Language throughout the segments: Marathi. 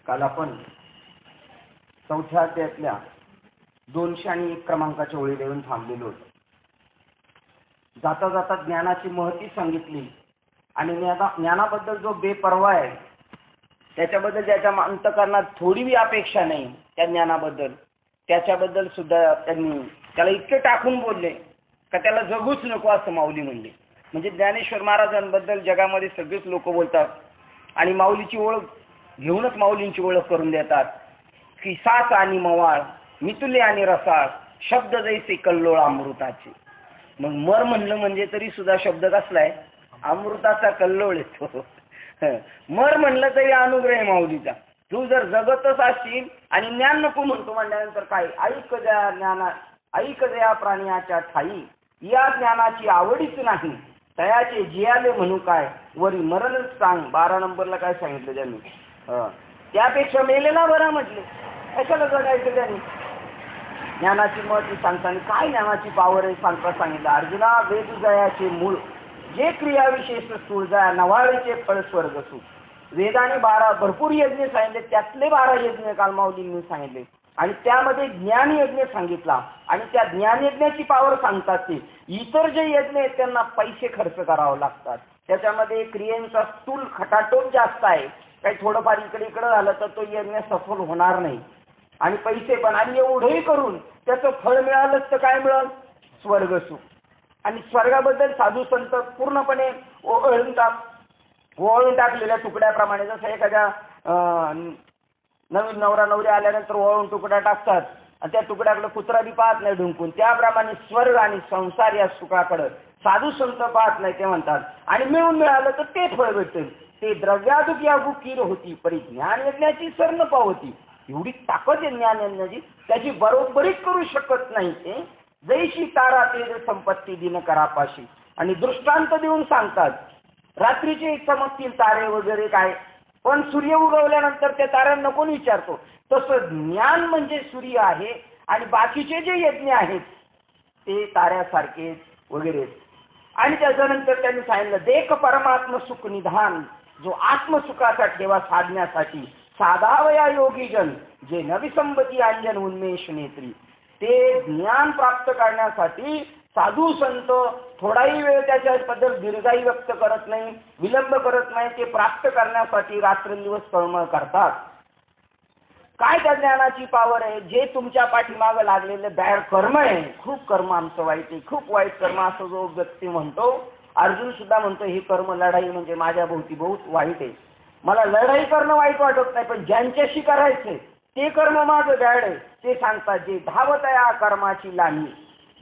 काल आपण चौथ्या अध्यायातल्या 201 क्रमांकाच्या ओळीला येऊन थांबलेलो होतो. जाता जाता ज्ञानाची महती सांगितली आणि ज्ञानाबद्दल जो बेपर्वा आहे त्याच्याबद्दल ज्याच्या अंतःकरणात थोडीही अपेक्षा नाही त्या ज्ञानाबद्दल, त्याच्याबद्दल सुद्धा त्यांनी त्याला इतके टाकून बोलले का त्याला जगूच नको असं माऊली म्हणले. म्हणजे ज्ञानेश्वर महाराजांबद्दल जगामध्ये सगळेच लोक बोलतात आणि माऊलीची ओळख घेऊनच माऊलींची ओळख करून देतात की सास आणि मवाळ, मितुले आणि रसाळ, शब्द जैसे कल्लोळ अमृताचे. मग मर म्हणलं म्हणजे तरी सुद्धा शब्द कसलाय? अमृताचा कल्लोळ येतो. मर म्हणलं तरी अनुग्रह माऊलीचा. तू जर जगतच असशील आणि ज्ञान नको म्हणतो म्हणल्यानंतर काय? ऐक द्या ज्ञाना, ऐक द्या प्राण्याच्या ठाई, या ज्ञानाची आवडीच नाही, तयाचे जियाले म्हणू काय, वरी मरणच सांग. 12 नंबरला काय सांगितलं त्यांनी? त्यापेक्षा मेलेला बरा म्हटले. कशाला जगायचं त्यांनी? ज्ञानाची महती सांगताना काय ज्ञानाची पावर आहे सांगितलं. अर्जुना, वेद जयाचे मूळ, जे क्रियाविशेष स्थूळ जया, नवाळीचे फळ स्वर्ग सुख. वेदाने 12 भरपूर यज्ञ सांगितले, त्यातले 12 यज्ञ काल माऊलींनी सांगितले आणि त्यामध्ये ज्ञान यज्ञ सांगितला आणि त्या ज्ञान यज्ञाची पावर सांगतात. ते इतर जे यज्ञ आहेत त्यांना पैसे खर्च करावे लागतात. त्याच्यामध्ये क्रियांचा स्थूल खटाटोप जास्त आहे. काही थोडंफार इकडे झालं तर तो यज्ञ सफल होणार नाही आणि पैसे पण. आणि एवढंही करून त्याचं फळ मिळालंच तर काय मिळाल? स्वर्ग सुख. आणि स्वर्गाबद्दल साधू संत पूर्णपणे ओळून टाकलेल्या तुकड्याप्रमाणे, जसं एखाद्या नवीन नवरा नवरी आल्यानंतर ओळून तुकड्या टाकतात आणि त्या तुकड्याकडे कुत्रा बी पाहत नाही ढुंकून, त्याप्रमाणे स्वर्ग आणि संसार या सुखाकडे साधू संत पाहत नाही. ते म्हणतात आणि मिळालं तर ते फळ भेटेल. ते द्रव्यादुक या गुकीर होती, परी ज्ञान यज्ञाची सर्ण पावती. एवढी ताकद आहे ज्ञान यज्ञाची, त्याची बरोबरीच करू शकत नाही. ते जैशी तारा तेज संपत्ती दिन करापाशी. आणि दृष्टांत देऊन सांगतात, रात्रीचे चमकतील तारे वगैरे काय, पण सूर्य उगवल्यानंतर त्या ताऱ्यांना कोण विचारतो? तसं ज्ञान म्हणजे सूर्य आहे आणि बाकीचे जे यज्ञ आहेत ते ताऱ्यासारखे वगैरे. आणि त्याच्यानंतर त्यांनी सांगितलं, देख परमात्म सुख निधान, जो आत्मसुखाचा ठेवा साधण्यासाठी साधावया योगीजन, जे नविसंबती अंजन उन्मेष नेत्री. ते ज्ञान प्राप्त करण्यासाठी साधू संत थोडाही वेळ त्याच्याबद्दल दीर्घाई व्यक्त करत नाही, विलंब करत नाही. ते प्राप्त करण्यासाठी रात्रंदिवस तळमळ करतात. काय त्या ज्ञानाची पावर आहे? जे तुमच्या पाठीमागं लागलेले बॅड कर्म आहे, खूप कर्म आमचं वाईट आहे, खूप वाईट कर्म, असं जो व्यक्ती म्हणतो, अर्जुन सुद्धा म्हणतो हे कर्म लढाई म्हणजे माझ्या भोवती बहुत वाईट आहे, मला लढाई करणं वाईट वाटत नाही, पण ज्यांच्याशी करायचंय ते कर्म माझं बॅड आहे. ते सांगतात, जे धावत आहे या कर्माची लाही,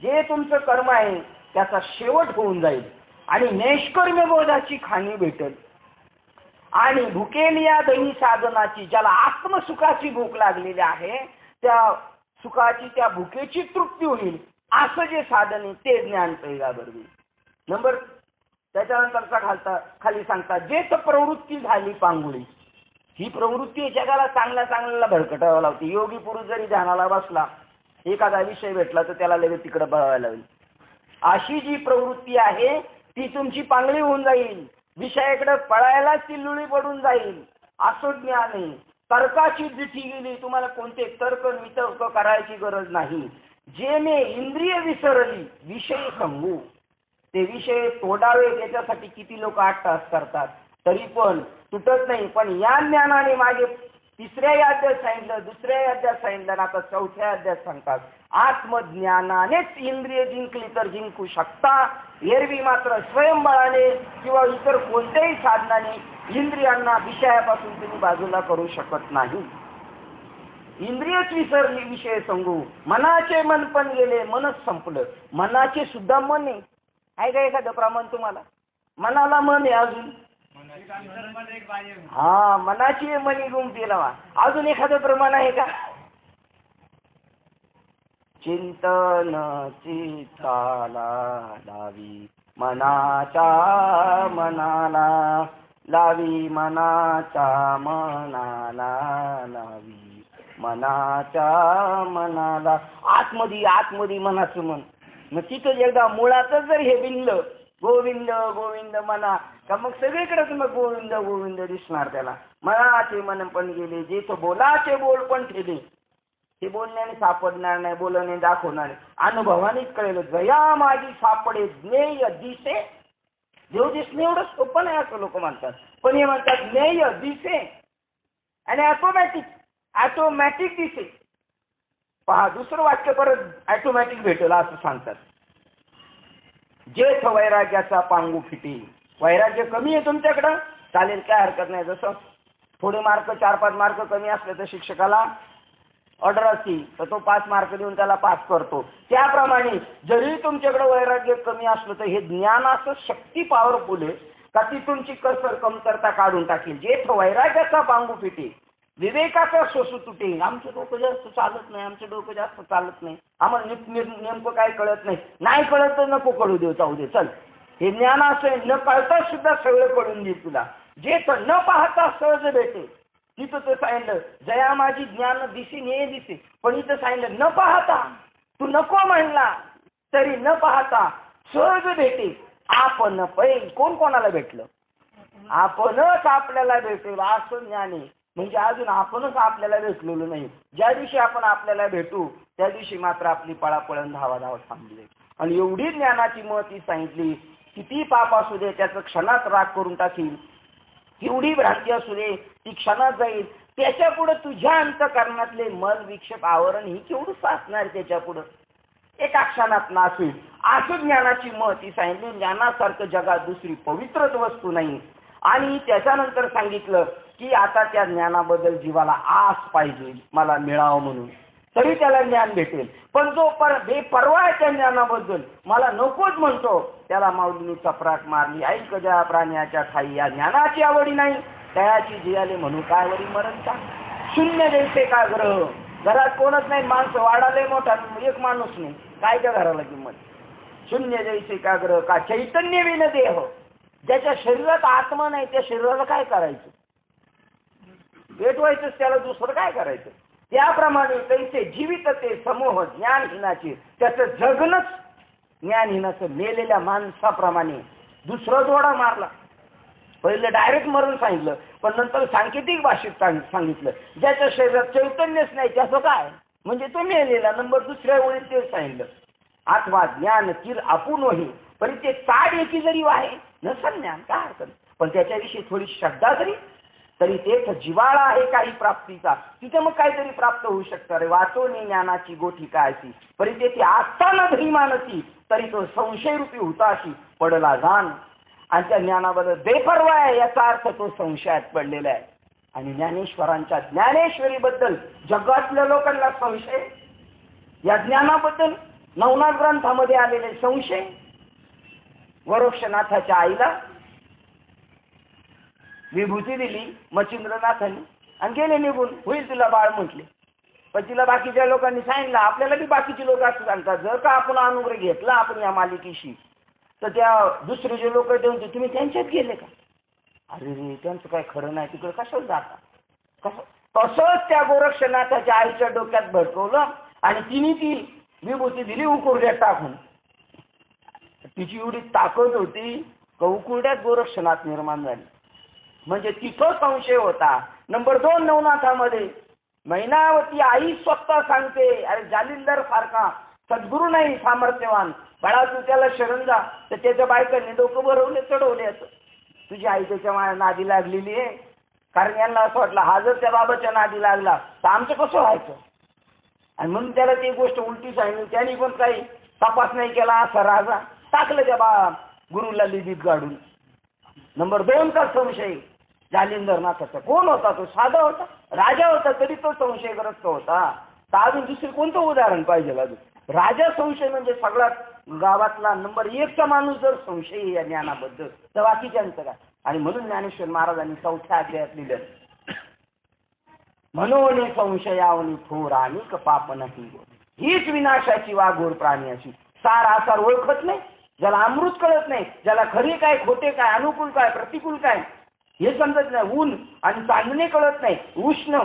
जे तुमचं कर्म आहे त्याचा शेवट होऊन जाईल आणि नैष्कर्म्य बोधाची खाणी भेटेल. आणि भुकेल या दैनी साधनाची, ज्याला आत्मसुखाची भूक लागलेली आहे त्या सुखाची, त्या भुकेची तृप्ती होईल, असं जे साधन आहे ते ज्ञान पैगाबरोबर. नंबर त्याच्यानंतरचा खाली सांगतात, जे तर प्रवृत्ती झाली पांगुळी. ही प्रवृत्ती जगाला चांगल्याला भरकटावं लावते. योगी पुरुष जरी ध्यानाला बसला, एखादा विषय भेटला तर त्याला लगेच तिकडे बघायला लागेल. अशी जी प्रवृत्ती आहे ती तुमची पांगळी होऊन जाईल, विषयाकडे पळायला चिल्लुळी पडून जाईल. असं ज्ञान आहे. तर्काची जिठी गेली, तुम्हाला कोणते तर्क वितर्क करायची गरज नाही. जे ने इंद्रिय विसरली विषय सांगू, ते विषय तोडावे त्याच्यासाठी किती लोक 8 तास करतात तरी पण तुटत नाही. पण या ज्ञानाने मागे 3ऱ्या अध्यायात सांगितलं, 2ऱ्या अध्यायात सांगितलं, आता 4थ्या अध्यायात सांगतात, आत्मज्ञानानेच इंद्रिय जिंकली तर जिंकू शकता. एरवी मात्र स्वयंबळाने किंवा इतर कोणत्याही साधनाने इंद्रियांना विषयापासून तुम्ही बाजूला करू शकत नाही. इंद्रियच विसरली विषय सांगू, मनाचे मन पण गेले मनच संपलं. मनाचे सुद्धा मन आहे का एखादं प्रमाण तुम्हाला? मनाला मन आहे अजून? हा, मनाची मनी गुमती लावा. अजून एखादं प्रमाण आहे का? चिंतन चित्ताला लावी, मनाच्या मनाला लावी, मनाच्या मनाला लावी, मनाच्या मनाला. आतमध्ये मनाचं मन. मग तिथं एकदा मुळातच जर हे बिनलं, गोविंद गोविंद म्हणा का मग सगळीकडेच मग गोविंद गोविंद दिसणार त्याला. मनाचे मन पण गेले, जे तो बोलाचे बोल पण ठेले. ते बोलण्याने सापडणार नाही, बोलणे दाखवणार नाही, अनुभवानेच कळेल. जया माझी सापडे ज्ञेय दिसे. देव दिसणे एवढं सोपं नाही असं लोक म्हणतात, पण हे म्हणतात ज्ञेय दिसे आणि ऑटोमॅटिक दिसे. पहा दुसरं वाक्य परत ऑटोमॅटिक भेटेल असं सांगतात. जेथ वैराग्याचा पांगू फिटे. वैराग्य कमी आहे तुमच्याकडं, चालेल काय हरकत नाही. जसं थोडे मार्क 4-5 मार्क कमी असले तर शिक्षकाला ऑर्डर असती तर तो 5 मार्क देऊन त्याला पास करतो. त्याप्रमाणे जरी तुमच्याकडे वैराग्य कमी असलं तर हे ज्ञानाचं शक्ती पॉवरफुल आहे का ती तुमची कसर कमतरता काढून टाकेल. जेथ वैराग्याचा पांगू फिटे विवेकाचा शोषू तुटे. आमचं डोकं जास्त चालत नाही, आमचं डोकं जास्त चालत नाही, आम्हाला नेमकं काय कळत नाही. नाही कळत तर नको कळू देऊ, जाऊ दे चल. हे ज्ञान असं न कळता सुद्धा सगळं कळून देईल तुला. जे न पाहता सहज भेटे. तिथं तर सांगितलं जया माझी ज्ञान दिसे ने दिसे, पण इथं सांगितलं न पाहता. तू नको म्हणला तरी न पाहता सहज भेटे. आपण पै कोण कोणाला भेटलं, आपणच आपल्याला भेटेल असं ज्ञान आहे. म्हणजे अजून आपणच आपल्याला भेटलेलो नाही. ज्या दिवशी आपण आपल्याला भेटू त्या दिवशी मात्र आपली पळापळण धावा थांबले. आणि एवढी ज्ञानाची महती सांगितली. किती पाप असू दे त्याचं क्षणात राग करून टाकील, केवढी भ्रांती असू दे ती क्षणात जाईल. त्याच्या पुढे तुझ्या अंतःकरणातले मन विक्षेप आवरण ही केवढं साचणार त्याच्या पुढं, एका क्षणात नासून. असं ज्ञानाची महती सांगितली. ज्ञानासारखं जगात दुसरी पवित्रच वस्तू नाही. आणि त्याच्यानंतर सांगितलं की आता त्या ज्ञानाबद्दल जीवाला आस पाहिजे, मला मिळावं म्हणून, तरी त्याला ज्ञान भेटेल. पण जो बेपर्वा आहे त्या ज्ञानाबद्दल, मला नकोच म्हणतो, त्याला माऊलीने चपराक मारली. ऐक ज्या प्राण्याच्या ठाई या ज्ञानाची आवडी नाही, त्याची जियाले म्हणू काय वरी मरणचा. शून्य जैसे का ग्रह. घरात कोणच नाही, माणसं वाढाले मोठा, एक माणूस नाही, काय त्या घराला किंमत. शून्य जैसे का ग्रह का चैतन्य विन देह. ज्याच्या शरीरात आत्मा नाही त्या शरीराला काय करायचं, भेटवायचंच त्याला, दुसरं काय करायचं. त्याप्रमाणे तैसे जीवित ते समूह ज्ञानहीनाचे. त्याचं जगणच ज्ञानहीनाचं. मेलेल्या माणसाप्रमाणे दुसरं जोडा मारला. पहिलं डायरेक्ट मरण सांगितलं, पण नंतर सांकेतिक भाषेत सांगितलं. ज्याच्या शरीरात चैतन्यच नाही त्याचं काय, म्हणजे तो मेलेला. नंबर दुसऱ्या वेळी ते सांगितलं. अथवा ज्ञान चिर आपुनही पण ते ताड एकी जरी आहे नसल ज्ञान काय हरकत, पण त्याच्याविषयी थोडी श्रद्धा तरी तेच जिवाळा आहे काही प्राप्तीचा. तिथे मग काहीतरी प्राप्त होऊ शकतं. रे वाचोनी ज्ञानाची गोठी काय ती परी तेथे आस्थाना धरी मानती, तरी तो संशयरूपी हुताशी पडला जाण. आणि त्या ज्ञानाबद्दल बेपर्वा आहे याचा अर्थ तो संशयात पडलेला आहे. आणि ज्ञानेश्वरांच्या ज्ञानेश्वरीबद्दल जगातल्या लोकांना संशय, या ज्ञानाबद्दल नवनाथ ग्रंथामध्ये आलेले संशय. वरोक्षनाथाच्या आईला विभूती दिली मच्छिंद्रनाथांनी आणि गेले निघून, होईल तुला बाळ म्हटले. पण तिला बाकीच्या लोकांनी सांगितलं, आपल्याला बी बाकीचे लोक असं सांगतात, जर का आपण अनुग्रह घेतला आपण या मालिकेशी तर त्या दुसरे जे लोक होते तुम्ही त्यांच्यात गेले का. अरे रे त्यांचं काय खरं नाही, तिकडे कशाला जाता. कसं तसंच त्या गोरक्षनाथाच्या आईच्या डोक्यात भडकवलं आणि तिने ती विभूती दिली उकुरड्यात टाकून. तिची एवढी ताकद होती का उकुरड्यात गोरक्षनाथ निर्माण झाली. म्हणजे तिथं संशय होता. नंबर 2 नवनाथामध्ये मैनावती आई स्वतः सांगते, अरे जालिंदर सारखा सद्गुरू नाही सामर्थ्यवान, बाळा तू त्याला शरण जा. तर त्याच्या बायकांनी डोकं भरवले चढवले. असं तुझी आई त्याच्या नादी लागलेली आहे. कारण यांना असं वाटलं हा जर त्या बाबाच्या नादी लागला तर आमचं कसं व्हायचं. आणि म्हणून त्याला ती गोष्ट उलटी सांगितली. त्यांनी पण काही तपास नाही केला. असा राजा टाकलं त्या गुरुला लिबीत गाडून. नंबर 2 का संशय जालिंदरनाथाचा. कोण होता तो, साधा होता, राजा होता तरी तो संशयग्रस्त होता. तर अजून दुसरी कोणतं उदाहरण पाहिजे अजून. राजा संशय म्हणजे सगळ्यात गावातला नंबर 1चा माणूस जर संशय या ज्ञानाबद्दल तर बाकीच्यांचं काय. आणि म्हणून ज्ञानेश्वर महाराजांनी 4थ्या अध्यायात लिहिलं, म्हणून संशयावनी थोर आणि पाप नाही, हीच विनाशाची वाघोर प्राणी अशी. सार आसार ओळखत नाही, ज्याला अमृत कळत नाही, ज्याला खरे काय खोटे काय अनुकूल काय प्रतिकूल काय हे समजत नाही, ऊन आणि चांदणे कळत नाही, उष्ण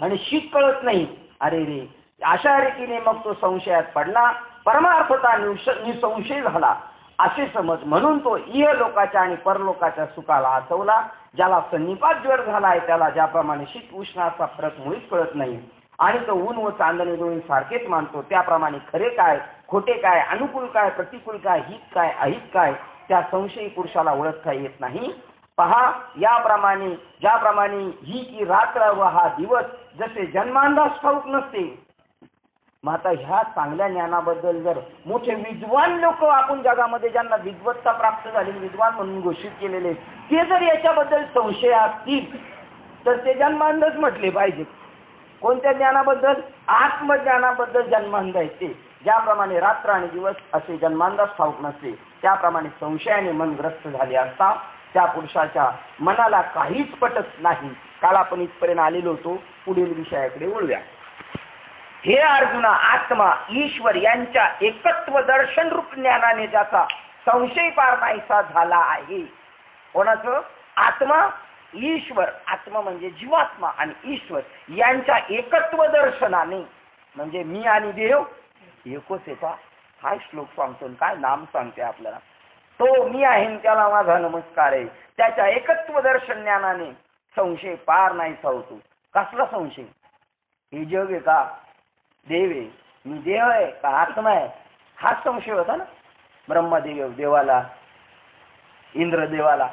आणि शीत कळत नाही. अरे रे अशा रीतीने मग तो संशयात पडला, परमार्थता निसंशय झाला. असे समज. म्हणून तो इहलोकाच्या आणि परलोकाच्या सुखाला आचवला. ज्याला संनिपात ज्वर झालाय त्याला ज्याप्रमाणे शीत उष्णाचा फरक मुळीच कळत नाही आणि तो ऊन व चांदणे दोन्ही सारखेच मानतो, त्याप्रमाणे खरे काय खोटे काय, अनुकूल काय प्रतिकूल काय, हित काय अहित काय, त्या संशयी पुरुषाला ओळखता येत नाही. पहा, याप्रमाणे ज्याप्रमाणे ही की रात्र व हा दिवस जसे जन्मांदाज ठाऊक नसते. मग आता ह्या चांगल्या ज्ञानाबद्दल जर मोठे विद्वान लोक आपण जगामध्ये ज्यांना विद्वत्ता प्राप्त झाली, विद्वान म्हणून घोषित केलेले, ते जर याच्याबद्दल संशय असतील तर ते जन्मांदाज म्हटले पाहिजे. कोणत्या ज्ञानाबद्दल? आत्मज्ञानाबद्दल जन्मांध आहे ते. ज्याप्रमाणे रात्र आणि दिवस असे जन्मांदाज ठाऊक नसते, त्याप्रमाणे संशयाने मन ग्रस्त झाले असता त्या पुरुषाच्या मनाला काहीच पटत नाही. काल आपण इथपर्यंत आलेलो होतो. पुढील विषयाकडे वळूया. हे अर्जुना, आत्मा ईश्वर यांच्या एकत्व दर्शन रूप ज्ञानाने ज्याचा संशय पार नाहीसा झाला आहे. कोणाचं? आत्मा ईश्वर. आत्मा म्हणजे जीवात्मा आणि ईश्वर यांच्या एकत्व दर्शनाने, म्हणजे मी आणि देव एकच आहे का? काय श्लोक सांगतो, काय नाम सांगते आपल्याला. तो मी आहे त्याला माझा नमस्कार आहे. त्याच्या एकत्व दर्शन ज्ञानाने संशय पार नाहीसा होतो. कसला संशय? हे जग आहे का देव आहे, मी देव आहे का आत्मा आहे, हाच संशय होता ना ब्रह्मदेव देवाला, इंद्रदेवाला.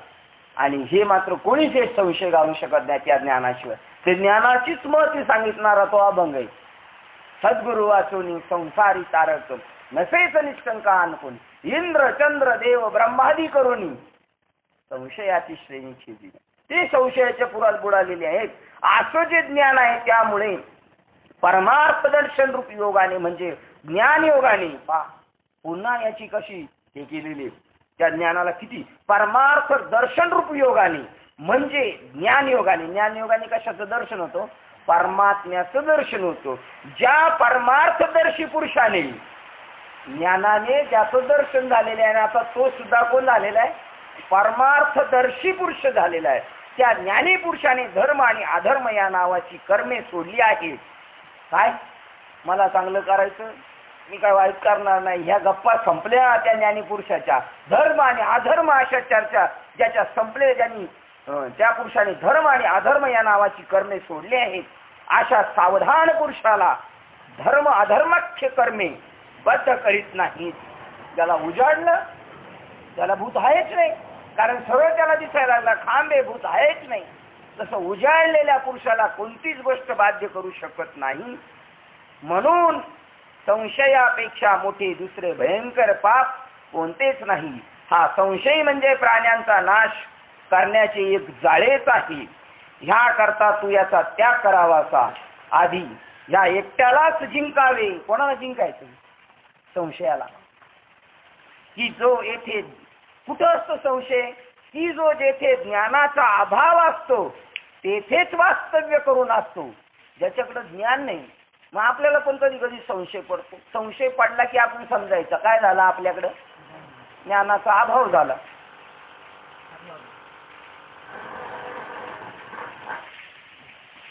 आणि हे मात्र कोणीच हे संशय घालू शकत नाही त्या ज्ञानाशिवाय. ते ज्ञानाचीच महती सांगितणारा तो अभंग आहे. सद्गुरु वाचोनी संसारी तारक नसेच निष्कंका आणकोन, इंद्र चंद्र देव ब्रह्मादी करोनी संशयाची श्रेणी छेदी. ते संशयाच्या पुरात बुडालेले आहेत. असं जे ज्ञान आहे त्यामुळे परमार्थ दर्शन रूप योगाने म्हणजे ज्ञान योगाने पुन्हा याची कशी हे केलेली, त्या ज्ञानाला किती परमार्थ दर्शन रूप योगाने म्हणजे ज्ञान योगाने. ज्ञान योगाने कशाचं दर्शन होतं? परमात्म्याचं दर्शन होतं. ज्या परमार्थदर्शी पुरुषाने ज्ञानाने ज्याचं दर्शन झालेलं आहे, आता तो सुद्धा कोण झालेला आहे? परमार्थदर्शी पुरुष झालेला आहे. त्या ज्ञानी पुरुषाने धर्म आणि अधर्म या नावाची कर्मे सोडली आहेत. काय? मला चांगलं करायचं, मी काय वाईट करणार नाही, ह्या गप्पा संपल्या त्या ज्ञानी पुरुषाच्या. धर्म आणि अधर्म अशा चर्चा ज्याच्या संपले, ज्यांनी त्या पुरुषाने धर्म आणि अधर्म या नावाची कर्मे सोडली आहेत, अशा सावधान पुरुषाला धर्म अधर्माख्य कर्मे बद्ध करीत नाहीत. ज्याला उजाडलं त्याला भूत आहेच नाही, कारण सगळं त्याला दिसायला लागला, खांबे भूत आहेच नाही. तसं उजाडलेल्या पुरुषाला कोणतीच गोष्ट बाध्य करू शकत नाही. म्हणून संशयापेक्षा मोठे दुसरे भयंकर पाप कोणतेच नाही. हा संशय म्हणजे प्राण्यांचा नाश करण्याचे एक जाळेच आहे. ह्या करता तू याचा त्याग करावासा. आधी या एकट्यालाच जिंकावे. कोणाला जिंकायचं? संशयाला. की जो येथे कुठं असतो संशय? की जो जेथे ज्ञानाचा अभाव असतो तेथेच वास्तव्य करून असतो. ज्याच्याकडे ज्ञान नाही, मग आपल्याला पण कधी कधी संशय पडतो. संशय पडला की आपण समजायचं काय झालं, आपल्याकडे ज्ञानाचा अभाव झाला.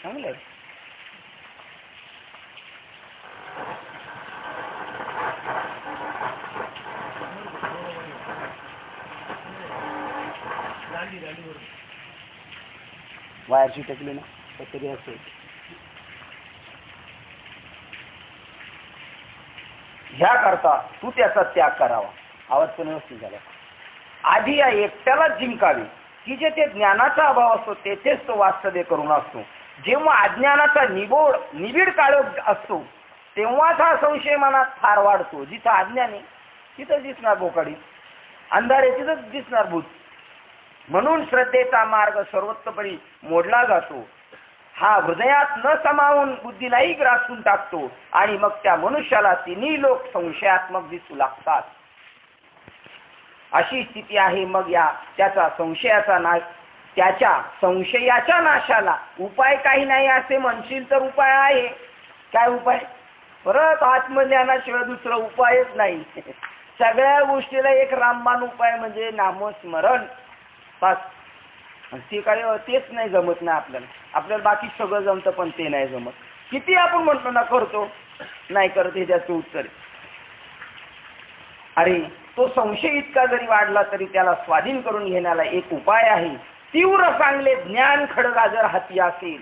चांगलंय. वायरची टेकली ना तरी असेल. ह्या करता तू त्याचा त्याग करावा. आवाज पण व्यवस्थित झाला. आधी या एकट्याला जिंकावे की जेथे ज्ञानाचा अभाव असतो तेथेच तो वास्तव्य करून असतो. जेव्हा अज्ञानाचा निबिड काळ असतो तेव्हाच हा संशय मनात फार वाढतो. जिथं अज्ञान आहे तिथं दिसणार बोकाडी, अंधार आहे तिथंच दिसणार भूत. म्हणून श्रद्धेचा मार्ग सर्वोत्तपरी मोडला जातो. हा हृदयात न समावून बुद्धीलाही ग्रासून टाकतो आणि मग त्या मनुष्याला तिन्ही लोक संशयात्मक दिसू लागतात. अशी स्थिती आहे. मग त्याचा संशयाचा नाश, त्याच्या संशयाच्या नाशाला उपाय काही नाही असे म्हणशील तर उपाय आहे. काय उपाय? परत आत्मज्ञानाशिवाय दुसरा उपायच नाही. सगळ्या गोष्टीला एक रामबाण उपाय म्हणजे नामस्मरण. बस. ते काय तेच नाही जमत ना आपल्याला बाकी सगळं जमतं पण ते नाही जमत. किती आपण म्हणतो ना करतो, नाही करत हे त्याचं उत्तर. अरे तो संशय इतका जरी वाढला तरी त्याला स्वाधीन करून घेण्याला एक उपाय आहे. तीव्र चांगले ज्ञान खडगा जर हाती असेल,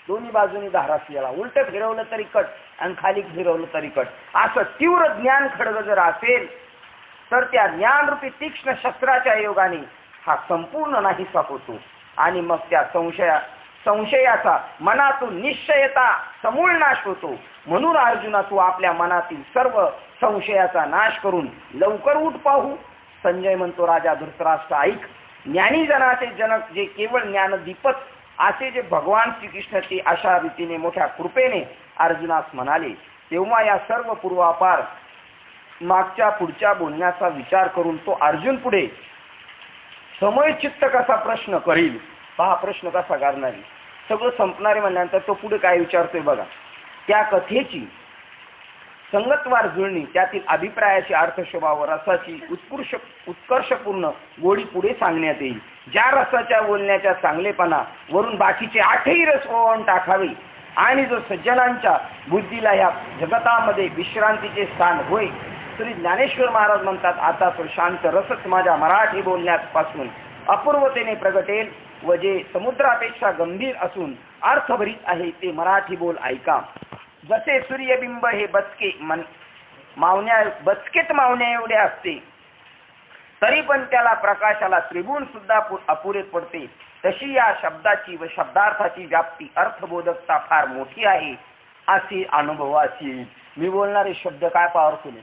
दोन्ही बाजूनी धार असलेला, उलट फिरवलं तरी कट आणि खाली फिरवलं तरी कट, असं तीव्र ज्ञान खडग जर असेल तर त्या ज्ञानरूपी तीक्ष्ण शस्त्राच्या योगाने हा संपूर्ण नाहीसा होतो आणि मग त्या संशयाचा मनातून निश्चयता समूळ नाश होतो. म्हणून अर्जुना, तू आपल्या मनातील सर्व संशयाचा नाश करून लवकर उठ पाहू. संजय म्हणतो, राजा धृतराष्ट्र ऐक, ज्ञानीजनाचे जनक जे केवळ ज्ञानदीपक असे जे भगवान श्रीकृष्ण ते अशा रीतीने मोठ्या कृपेने अर्जुनास म्हणाले. तेव्हा या सर्व पूर्वापार मागच्या पुढच्या बोलण्याचा विचार करून तो अर्जुन पुढे समयचित्त कसा प्रश्न करील, पहा प्रश्न कसा करणार, सगळं संपणारे म्हणल्यानंतर तो पुढे काय विचारतोय बघा. त्या कथेची संगतवार जुळणी, त्यातील अभिप्रायाची अर्थशोभा व रसाची उत्कर्षपूर्ण गोडी पुढे सांगण्यात येईल. ज्या रसाच्या बोलण्याच्या चांगलेपणा वरून बाकीचे 8ही रस ओवाळून टाकावे आणि जो सज्जनांच्या बुद्धीला या जगतामध्ये विश्रांतीचे स्थान होय. श्री ज्ञानेश्वर महाराज म्हणतात, आता तो शांत रसच माझ्या मराठी बोलण्यापासून अपूर्वतेने प्रगटेल व जे समुद्रापेक्षा गंभीर असून अर्थभरीत आहे ते मराठी बोल ऐका. जसे सूर्यबिंब हे बचकेत मावण्या एवढे असते तरी पण त्याला प्रकाशाला त्रिगुण सुद्धा अपुरे पडते, तशी या शब्दाची व शब्दार्थाची व्याप्ती अर्थबोधकता फार मोठी आहे अशी अनुभवास येईल. मी बोलणारे शब्द काय पॉवरफुल आहे.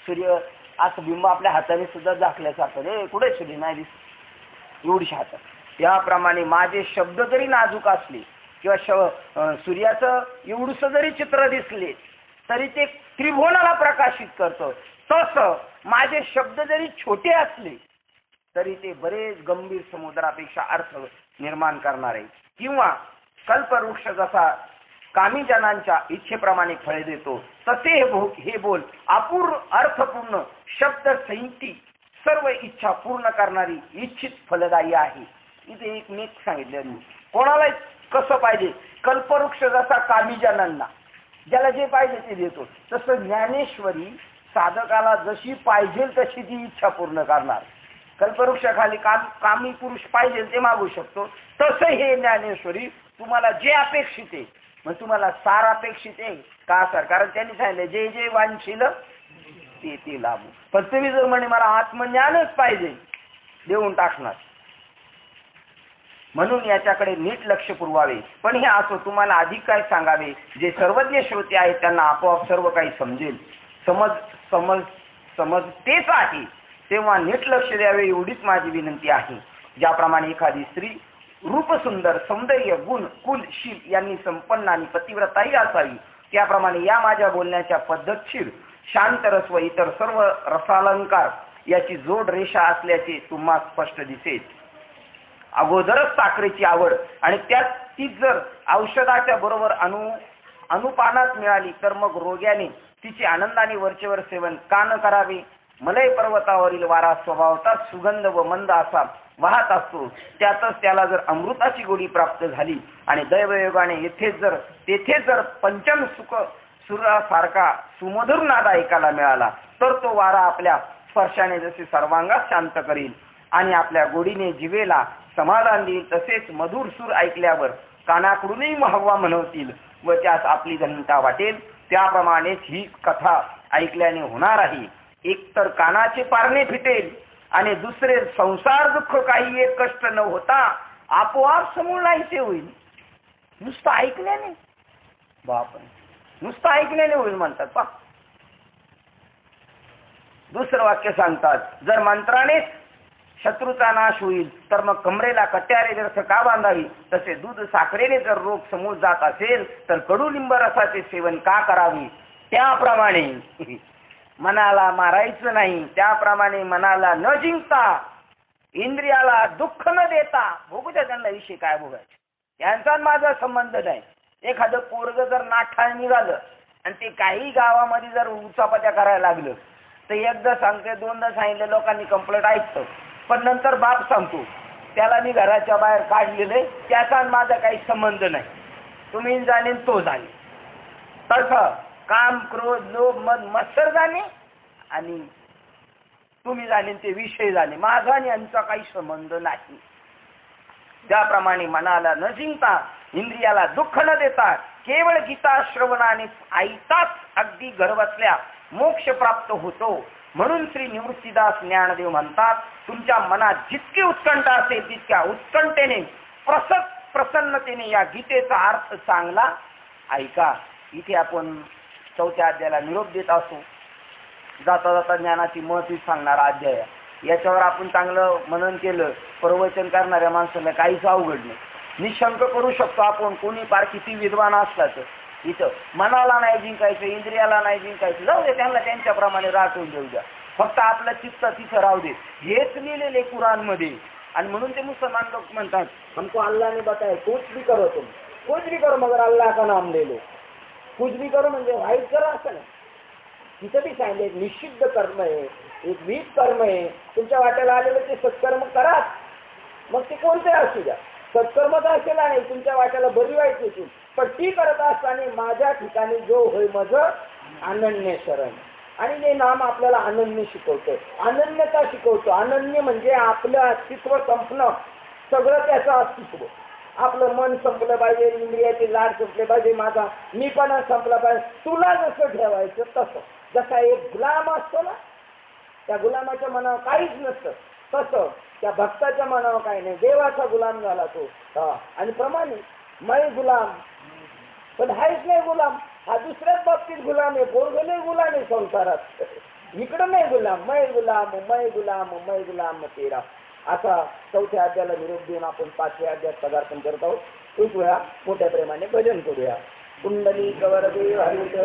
सूर्य असं बिंब आपल्या हाताने सुद्धा झाकल्यासारखं, रे कुठे सूर्य नाही दिसत, एवढीशी हातात. त्याप्रमाणे माझे शब्द जरी नाजूक असले किंवा सूर्याचं एवढंसं जरी चित्र दिसले तरी ते त्रिभुवनाला प्रकाशित करतं. तसं माझे शब्द जरी छोटे असले तरी ते बरेच गंभीर समुद्रापेक्षा अर्थ निर्माण करणारे. किंवा कल्पवृक्ष जसा कामी जनांच्या इच्छेप्रमाणे फळे देतो तसे हे बोल अपूर्व अर्थपूर्ण शब्द संहिती सर्व इच्छा पूर्ण करणारी इच्छित फलदायी आहे. इथे एक नीट सांगितलं, कोणाला कसं पाहिजे. कल्पवृक्ष जसा कामीजनांना ज्याला जे पाहिजे ते देतो, तसं ज्ञानेश्वरी साधकाला जशी पाहिजे तशी ती इच्छा पूर्ण करणार. कल्पवृक्षाखाली कामी पुरुष पाहिजे ते मागू शकतो, तसं हे ज्ञानेश्वरी तुम्हाला जे अपेक्षित आहे, मग तुम्हाला सार अपेक्षित आहे का सर, कारण त्यांनी सांगितलं जे जे वांछिल ते लाभू. पण तुम्ही जर म्हणे मला आत्मज्ञानच पाहिजे, देऊन टाकणार. म्हणून याच्याकडे नीट लक्ष पुरवावे. पण हे असो, तुम्हाला अधिक काय सांगावे. जे सर्वज्ञ श्रोते आहेत त्यांना आपोआप सर्व काही समजेल. समज तेच आहे, तेव्हा नीट लक्ष द्यावे एवढीच माझी विनंती आहे. ज्याप्रमाणे एखादी स्त्री रूपसुंदर, सौंदर्य, गुण, कुल, शील यांनी संपन्न आणि पतिव्रताही असावी, त्याप्रमाणे या माझ्या बोलण्याच्या पद्धतशीर शांत रस व इतर सर्व रसालंकार याची जोड रेषा असल्याचे तुम्हा स्पष्ट दिसेल. अगोदरच साखरेची आवड आणि त्यात ती जर औषधाच्या बरोबर अनुपानात मिळाली तर मग रोग्याने तिचे आनंदाने वरचेवर सेवन का न करावे. मलय पर्वतावरील वारा स्वभावता सुगंध व मंद असा वाहत असतो, त्यातच त्याला जर अमृताची गोडी प्राप्त झाली आणि दैवयोगाने तेथे जर पंचम सुख सुरासारखा सुमधुर नाद ऐकायला मिळाला तर तो वारा आपल्या स्पर्शाने जसे सर्वांगात शांत करील आणि आपल्या गोडीने जिवेला समाधान देईल, तसेच मधुर सूर ऐकल्यावर कानाकडूनही महवा म्हणवतील व त्यास आपली घनता वाटेल. त्याप्रमाणेच ही कथा ऐकल्याने होणार आहे. एकतर कानाचे पारणे फिटेल आणि दुसरे संसार दुःख काही एक कष्ट न होता आपोआप समूळ नाहीसे होईल. नुसतं ऐकल्याने, बापरे, नुसतं ऐकल्याने होईल म्हणतात पा. दुसरं वाक्य सांगतात, जर मंत्रानेच शत्रूचा नाश होईल तर मग कमरेला कट्यारे जर का बांधावी. तसे दूध साखरेने जर रोग समूळ जात असेल तर कडुलिंब रसाचे सेवन का करावे. त्याप्रमाणे मनाला मारायचं नाही, त्याप्रमाणे मनाला न जिंकता, इंद्रियाला दुःख न देता, बघू द्या त्यांना विषय काय बघायचे, यांचा माझा संबंध नाही. एखादं पोरग जर नाठाळ निघालं आणि ते काही गावामध्ये जर उचापत्या करायला लागलं तर एकदा सांगते, दोनदा सांगितलं, लोकांनी कंप्लेंट ऐकतं, पण नंतर बाप सांगतो त्याला मी घराच्या बाहेर काढलेलं, त्याचा माझा काही संबंध नाही, तुम्ही जाणे तो जाणे. तसं काम, क्रोध, लोभ, मद, मत्सर जाणे आणि तुम्ही झाले ते विषय झाले, माझा आणि यांचा काही संबंध नाही. त्याप्रमाणे मनाला न जिंकता, इंद्रियाला दुःख न देता, केवळ गीता श्रवणाने ऐकताच अगदी घरबसल्या मोक्ष प्राप्त होतो. म्हणून श्री निवृत्तीदास ज्ञानदेव म्हणतात, तुमच्या मनात जितकी उत्कंठा असेल तितक्या उत्कंठेने प्रसन्नतेने या गीतेचा अर्थ चांगला ऐका. इथे आपण 4थ्या अध्यायाला निरोप देत असू. जाता जाता ज्ञानाची महती सांगणारा अध्याय आहे. याच्यावर आपण चांगलं मनन केलं, प्रवचन करणाऱ्या माणसाला काहीच अवघड नाही. निशंक करू शकतो आपण, कोणी फार किती विद्वान असला तर. इथं मनाला नाही जिंकायचं, इंद्रियाला नाही जिंकायचं, जाऊ दे त्यांना त्यांच्याप्रमाणे राहून देऊ द्या, फक्त आपलं चित्त तिथं राहू दे. हेच लिहिलेले कुराण मध्ये. आणि म्हणून ते मुसलमान लोक म्हणतात, हमको अल्लाह ने बताया कुछ भी करो, तुम कुछ भी करो मगर अल्लाह का नाम ले लो. कुछ भी करो म्हणजे वाईट करा असं नाही. तिथं बी सांगितलं एक निषिद्ध कर्म आहे, एक वीज कर्म आहे. तुमच्या वाट्याला आलेलं ते सत्कर्म करा, मग ते कोणते असू द्या. सत्कर्मच असेल नाही तुमच्या वाट्याला बरी वाईट येतील, पण ती करत असताना माझ्या ठिकाणी जो होय माझं अनन्य शरण. आणि हे नाम आपल्याला अनन्य शिकवतं, अनन्यता शिकवतो. अनन्य म्हणजे आपलं अस्तित्व संपणं, सगळं त्याचं अस्तित्व. आपलं मन संपलं पाहिजे, इंद्रियाचे लाड संपले पाहिजे, माझा मीपणा संपला पाहिजे. तुला जसं ठेवायचं तसं. जसा एक गुलाम असतो ना, त्या गुलामाच्या मनावर काहीच नसतं, तसं त्या भक्ताच्या मनावर काही नाही. देवाचा गुलाम झाला तो. आणि प्रमाणे मै गुलाम, पण हाच नाही गुलाम, हा दुसऱ्याच बाबतीत गुलाम आहे. पोरगले गुलाम आहे संसारात, इकडं नाही गुलाम. मै गुलाम मै गुलाम मै गुलाम तेरा. असा 4थ्या अध्यायाला निरोप देऊन आपण 5व्या अध्यायात पदार्पण करत आहोत. एक वेळा मोठ्या प्रेमाने भजन करूया. कुंडली कवरदेव हरित